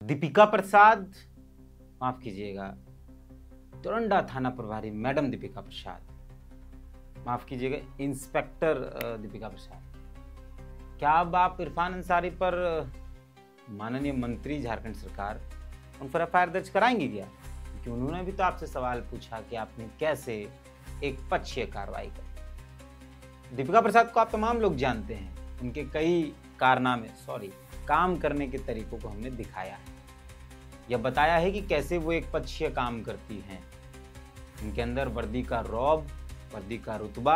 दीपिका प्रसाद, माफ कीजिएगा, डोरंडा थाना प्रभारी मैडम दीपिका प्रसाद, माफ कीजिएगा इंस्पेक्टर दीपिका प्रसाद, क्या अब आप इरफान अंसारी पर माननीय मंत्री झारखंड सरकार उन पर एफआईआर दर्ज कराएंगे क्या? क्योंकि उन्होंने भी तो आपसे सवाल पूछा कि आपने कैसे एक पक्षीय कार्रवाई की। दीपिका प्रसाद को आप तमाम लोग जानते हैं, उनके कई कारनामे काम करने के तरीकों को हमने दिखाया है, यह बताया है कि कैसे वो एक पक्षीय काम करती हैं। उनके अंदर वर्दी का रौब, वर्दी का रुतबा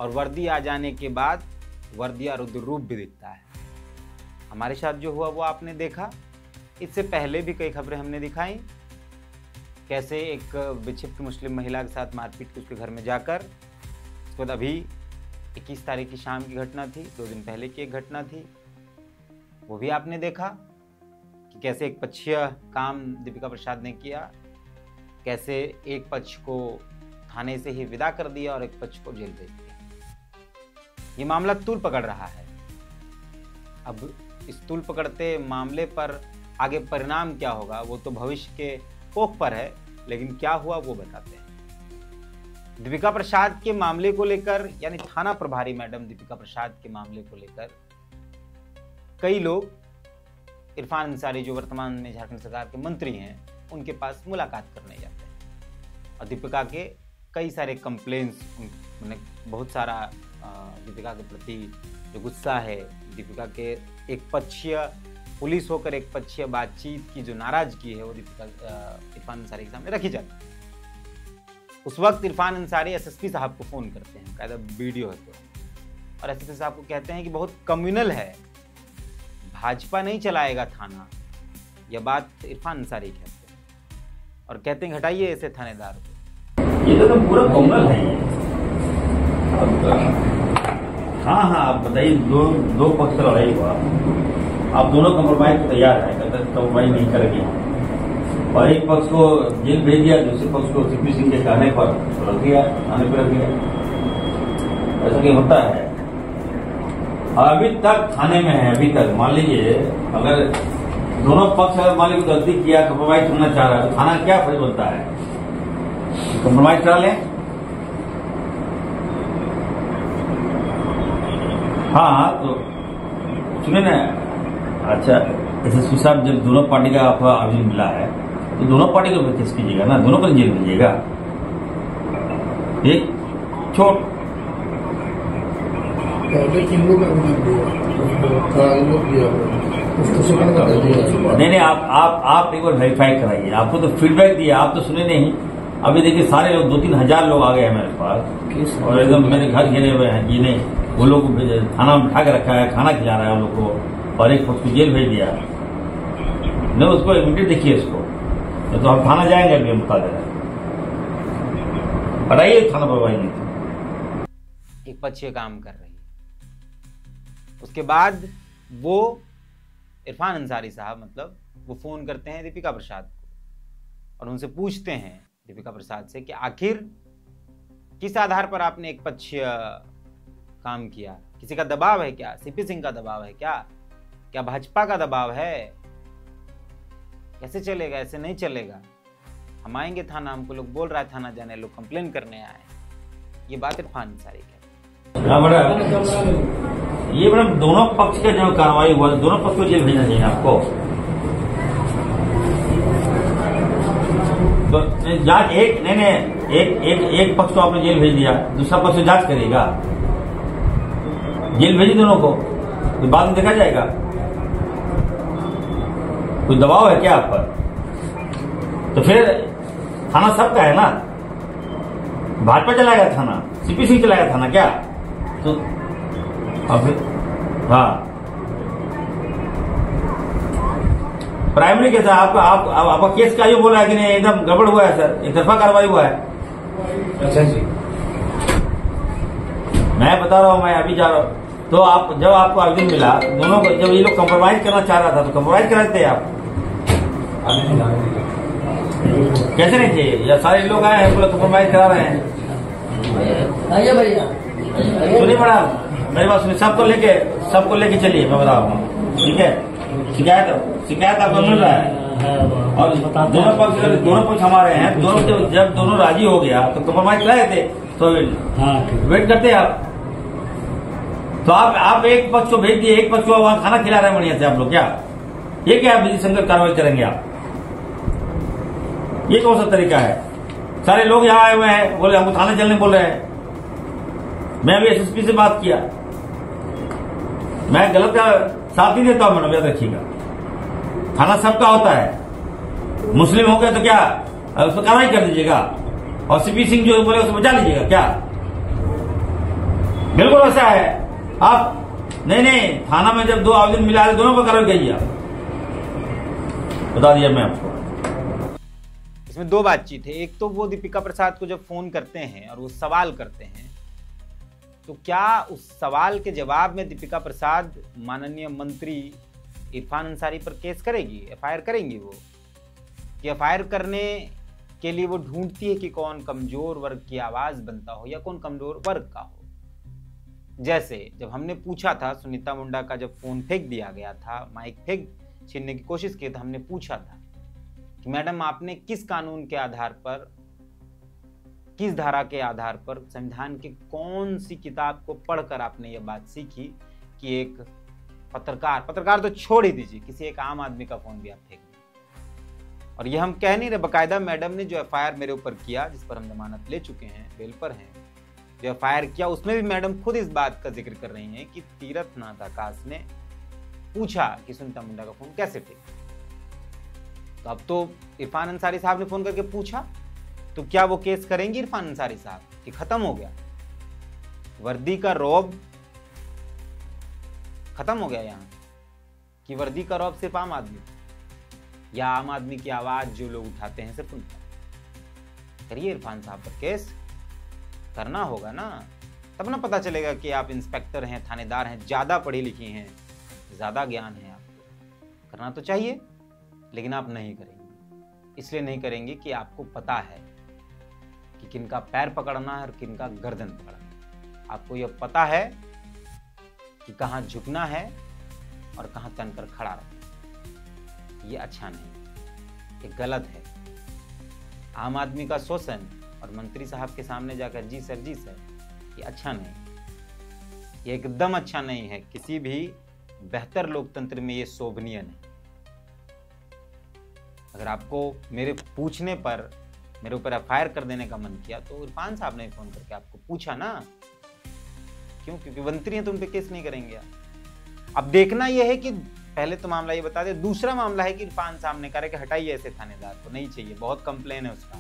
और वर्दी आ जाने के बाद वर्दिया रुद्र रूप भी दिखता है। हमारे साथ जो हुआ वो आपने देखा। इससे पहले भी कई खबरें हमने दिखाई, कैसे एक विक्षिप्त मुस्लिम महिला के साथ मारपीट की उसके घर में जाकर, उसके बाद अभी 21 तारीख की शाम की घटना थी, 2 दिन पहले की एक घटना थी, वो भी आपने देखा कि कैसे एक पक्षीय काम दीपिका प्रसाद ने किया, कैसे एक पक्ष को थाने से ही विदा कर दिया और एक पक्ष को जेल भेज दिया। ये मामला तूल पकड़ रहा है। अब इस तूल पकड़ते मामले पर आगे परिणाम क्या होगा वो तो भविष्य के कोख पर है, लेकिन क्या हुआ वो बताते हैं। दीपिका प्रसाद के मामले को लेकर, यानी थाना प्रभारी मैडम दीपिका प्रसाद के मामले को लेकर कई लोग इरफान अंसारी जो वर्तमान में झारखंड सरकार के मंत्री हैं उनके पास मुलाकात करने जाते हैं और दीपिका के कई सारे कंप्लेंट्स, बहुत सारा दीपिका के प्रति जो गुस्सा है, दीपिका के एक पक्षीय पुलिस होकर एक पक्षीय बातचीत की जो नाराजगी है वो दीपिका इरफान अंसारी के सामने रखी जाती है। उस वक्त इरफान अंसारी एसएसपी साहब को फोन करते हैं, कायदा वीडियो है तो, और एसएसपी साहब को कहते हैं कि बहुत कम्युनल है, भाजपा नहीं चलाएगा थाना। यह बात इरफान अंसारी कहते हैं और कहते हैं हटाइए ऐसे थानेदार को। ये तो पूरा कम्युनल है। हाँ आप बताइए, दो पक्ष लड़ाई हुआ, आप दोनों कंप्रोमाइज को तैयार है, कंप्रोमाइज नहीं करेंगे और एक पक्ष को जेल भेज दिया, दूसरे पक्ष को सीपी सिंह के कहने पर रख दिया, आने पर रख दिया। ऐसा क्या होता है? अभी तक थाने में है, अभी तक मान लीजिए अगर दोनों पक्ष अगर मान लीजिए गलती किया, कंप्रोमाइज करना चाह रहा है तो थाना क्या फर्ज बनता है? कंप्रोमाइज करा लें। हाँ तो सुने ना, अच्छा एसएसपी साहब जब दोनों पार्टी का आपका अभी मिला है तो दोनों पार्टी को केस कीजिएगा ना, दोनों को जेल भेजिएगा। एक छोट नहीं आप एक बार वेरीफाई कराइए। आपको तो फीडबैक दिया, आप तो सुने नहीं। अभी देखिए सारे लोग 2-3 हजार लोग आ गए हैं मेरे पास और एकदम मेरे घर घेरे हुए हैं। ये नहीं, वो लोग थाना में बिठा के रखा है, खाना खिला रहा है उन लोग को और एक पक्ष को जेल भेज दिया। नहीं उसको इमीडिएट देखिए इसको, तो हम थाना जाएंगे। अभी हम बता दे रहे हैं, बताइए थाना प्रभारी नहीं एक पक्षीय काम कर रही। उसके बाद वो इरफान अंसारी साहब वो फोन करते हैं दीपिका प्रसाद को और उनसे पूछते हैं दीपिका प्रसाद से कि आखिर किस आधार पर आपने एक पक्षीय काम किया? किसी का दबाव है क्या? सीपी सिंह का दबाव है क्या? क्या भाजपा का दबाव है? कैसे चलेगा? ऐसे नहीं चलेगा। हम आएंगे थाना, हमको लोग बोल रहा है थाना जाने, लोग कंप्लेन करने आए। ये बात इरफान अंसारी कहते हैं। ये मैडम दोनों पक्ष का जो कार्रवाई हुआ, दोनों पक्ष को जेल भेजना चाहिए आपको। तो जांच एक पक्ष को आपने जेल भेज दिया, दूसरा पक्ष जांच करेगा, जेल भेजी दोनों को, तो बाद में देखा जाएगा। कोई दबाव है क्या आप पर? तो फिर थाना सबका है ना, भाजपा चलाएगा थाना, सीपी सिंह चलाएगा थाना क्या? तो अब हाँ प्राइमरी केस है आपका केस का जो बोल रहा है कि नहीं एकदम गड़बड़ हुआ है सर, एक तरफा कार्रवाई हुआ है। अच्छा जी, मैं बता रहा हूँ, मैं अभी जा रहा हूँ। तो आप जब आपको आवेदन मिला दोनों को, जब ये लोग कंप्रोमाइज करना चाह रहा था तो कंप्रोमाइज करा देते आप? कैसे नहीं थे? या सारे लोग आए हैं पूरा कंप्रोमाइज करा रहे हैं? सुनिए मैडम, मेरे पास सबको लेके चलिए, मैं बता रहा हूँ, ठीक है? शिकायत आपको मिल रहा है? है और दोनों पक्ष हमारे हैं, जब दोनों राजी हो गया तो कम्प्रोमाइज लाए थे, तो वेट करते आप। तो आप एक पक्ष को भेज दिए, एक पक्ष को वहां खाना खिला रहे हैं बढ़िया से आप लोग, क्या ये क्या विधि संगत कार्रवाई करेंगे आप? ये कौन सा तरीका है? सारे लोग यहाँ आए हुए हैं, बोले हमको थाने चलने बोल रहे हैं। मैं अभी एसएसपी से बात किया, मैं गलत का साथ ही देता हूं मैडम, याद रखिएगा। थाना सबका होता है, मुस्लिम हो गया तो क्या उस पर कार्रवाई कर दीजिएगा, और सीपी सिंह जो बोले उसको बचा लीजिएगा क्या? बिल्कुल ऐसा है। आप नहीं, थाना में जब दो आवेदन मिला है दोनों पर कार्रवाई कीजिए। आप बता दिया मैं आपको। इसमें दो बातचीत है। एक तो वो दीपिका प्रसाद को जब फोन करते हैं और वो सवाल करते हैं, तो क्या उस सवाल के जवाब में दीपिका प्रसाद माननीय मंत्री इरफान अंसारी पर केस करेगी, एफआईआर करेंगी वो, कि एफआईआर करने के लिए वो ढूंढती है कि कौन कमजोर वर्ग की आवाज बनता हो या कौन कमजोर वर्ग का हो। जैसे जब हमने पूछा था, सुनीता मुंडा का जब फोन फेंक दिया गया था, माइक फेंक छीनने की कोशिश की, तो हमने पूछा था कि मैडम आपने किस कानून के आधार पर, किस धारा के आधार पर, संविधान की कौन सी किताब को पढ़कर आपने ये बात सीखी कि एक पत्रकार तो छोड़ ही दीजिए, किसी एक आम आदमी का फोन भी आप फेंक दें। और ये हम कह नहीं रहे, बकायदा मैडम ने जो एफआईआर मेरे ऊपर किया, जिस पर हम जमानत ले चुके हैं, बेल पर हैं, जो एफआईआर किया उसमें भी मैडम खुद इस बात का जिक्र कर रही हैं कि तीरथनाथ आकाश ने पूछा कि सुनीता मुंडा का फोन कैसे फेंक। तो अब तो इरफान अंसारी साहब ने फोन करके पूछा, तो क्या वो केस करेंगे इरफान अंसारी साहब कि खत्म हो गया? वर्दी का रौब खत्म हो गया यहाँ, कि वर्दी का रौब सिर्फ आम आदमी, या आम आदमी की आवाज जो लोग उठाते हैं सिर्फ उनका? करिए इरफान साहब पर केस, करना होगा ना, तब ना पता चलेगा कि आप इंस्पेक्टर हैं, थानेदार हैं, ज्यादा पढ़ी लिखी हैं, ज्यादा ज्ञान है आपको। करना तो चाहिए, लेकिन आप नहीं करेंगे। इसलिए नहीं करेंगे कि आपको पता है कि किनका पैर पकड़ना है और किनका गर्दन पकड़ना है। आपको यह पता है कि कहां झुकना है और कहां तनकर खड़ा रहना। ये अच्छा नहीं, ये गलत है। आम आदमी का शोषण और मंत्री साहब के सामने जाकर जी सर, ये अच्छा नहीं, ये एकदम अच्छा नहीं है। किसी भी बेहतर लोकतंत्र में ये शोभनीय नहीं। अगर आपको मेरे पूछने पर मेरे ऊपर एफआईआर कर देने का मन किया, तो इरफान साहब ने फोन करके आपको पूछा ना, क्यों? क्योंकि मंत्री हैं तो उन पे केस नहीं करेंगे आप। अब देखना यह है कि पहले तो मामला ये बता दे, दूसरा मामला है कि इरफान साहब ने कहा कि हटाइए ऐसे थानेदार को, नहीं चाहिए, बहुत कंप्लेन है उसका,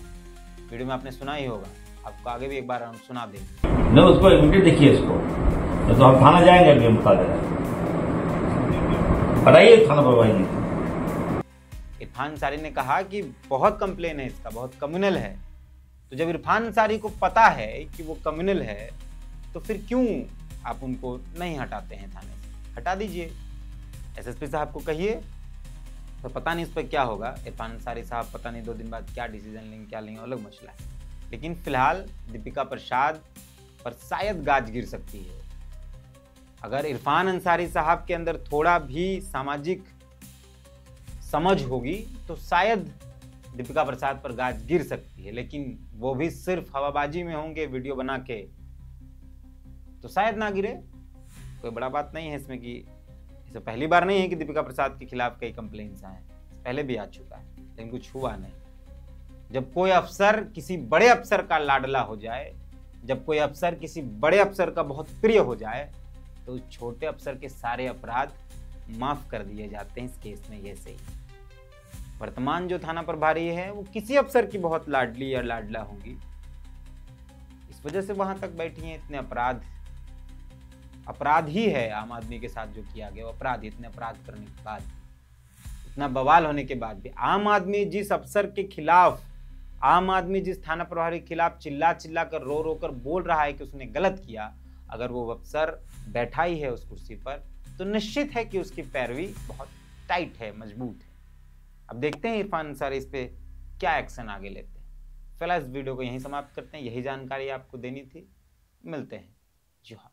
वीडियो में आपने सुना ही होगा, आपको आगे भी एक बार हम सुना देंगे। नहीं, उसको इमीडिएट देखिए इसको, तो हम थाना जाएंगे, अभी हम बता दे रहे हैं, हटाइए थाना प्रभारी। इरफान अंसारी ने कहा कि बहुत कंप्लेन है इसका, बहुत कम्युनल है। तो जब इरफान अंसारी को पता है कि वो कम्युनल है, तो फिर क्यों आप उनको नहीं हटाते हैं थाने से? हटा दीजिए, एसएसपी साहब को कहिए। तो पता नहीं इस पर क्या होगा, इरफान अंसारी साहब पता नहीं 2 दिन बाद क्या डिसीजन लेंगे, क्या लेंगे, अलग मसला है। लेकिन फिलहाल दीपिका प्रसाद पर शायद गाज गिर सकती है। अगर इरफान अंसारी साहब के अंदर थोड़ा भी सामाजिक समझ होगी तो शायद दीपिका प्रसाद पर गाज गिर सकती है, लेकिन वो भी सिर्फ हवाबाजी में होंगे वीडियो बना के, तो शायद ना गिरे। कोई बड़ा बात नहीं है इसमें, कि इसे पहली बार नहीं है कि दीपिका प्रसाद के खिलाफ कई कंप्लेंट्स आए, पहले भी आ चुका है, लेकिन कुछ हुआ नहीं। जब कोई अफसर किसी बड़े अफसर का लाडला हो जाए, जब कोई अफसर किसी बड़े अफसर का बहुत प्रिय हो जाए, तो उस छोटे अफसर के सारे अपराध माफ कर दिए जाते हैं। इस केस में ये सही। वर्तमान जो थाना प्रभारी है वो किसी अफसर की बहुत लाडली या लाडला होंगी, इस वजह से वहां तक बैठी हैं। इतने अपराध ही है आम आदमी के साथ जो किया गया, वो अपराध, इतने अपराध करने के बाद, इतना बवाल होने के बाद भी आम आदमी जिस अफसर के खिलाफ, आम आदमी जिस थाना प्रभारी के खिलाफ चिल्ला चिल्ला कर, रो रो कर बोल रहा है कि उसने गलत किया, अगर वो अफसर बैठा ही है उस कुर्सी पर, तो निश्चित है कि उसकी पैरवी बहुत टाइट है, मजबूत है। अब देखते हैं इरफान अंसारी इस पे क्या एक्शन आगे लेते हैं। फिलहाल इस वीडियो को यहीं समाप्त करते हैं। यही जानकारी आपको देनी थी। मिलते हैं। जी हाँ।